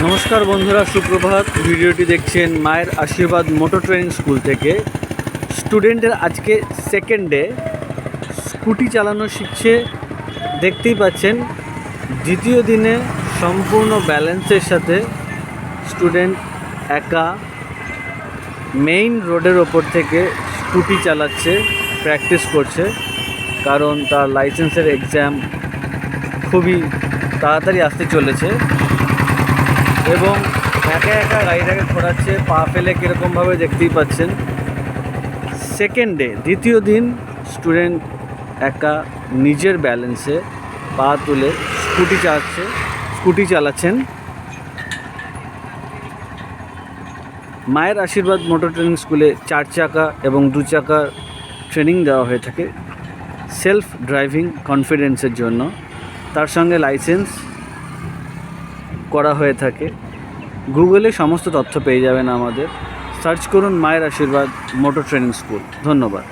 নমস্কার বন্ধুরা, সুপ্রভাত। ভিডিওটি দেখছেন মায়ের আশীর্বাদ মোটর ট্রেনিং স্কুল থেকে। স্টুডেন্টের আজকে সেকেন্ড ডে, স্কুটি চালানো শিখছে। দেখতেই পাচ্ছেন, দ্বিতীয় দিনে সম্পূর্ণ ব্যালেন্সের সাথে স্টুডেন্ট একা মেইন রোডের ওপর থেকে স্কুটি চালাচ্ছে, প্র্যাকটিস করছে। কারণ তার লাইসেন্সের এক্সাম খুবই তাড়াতাড়ি আসতে চলেছে এবং একা একা গাড়িটাকে ঘোরাচ্ছে, পা ফেলে কীরকমভাবে দেখতেই পাচ্ছেন। সেকেন্ড ডে, দ্বিতীয় দিন, স্টুডেন্ট একা নিজের ব্যালেন্সে পা তুলে স্কুটি চালাচ্ছেন। মায়ের আশীর্বাদ মোটর ট্রেনিং স্কুলে 4 চাকা এবং 2 চাকার ট্রেনিং দেওয়া হয়ে থাকে সেলফ ড্রাইভিং কনফিডেন্সের জন্য। তার সঙ্গে লাইসেন্স করা হয়ে থাকে। গুগলে সমস্ত তথ্য পেয়ে যাবেন। আমাদের সার্চ করুন মায়ের আশীর্বাদ মোটর ট্রেনিং স্কুল। ধন্যবাদ।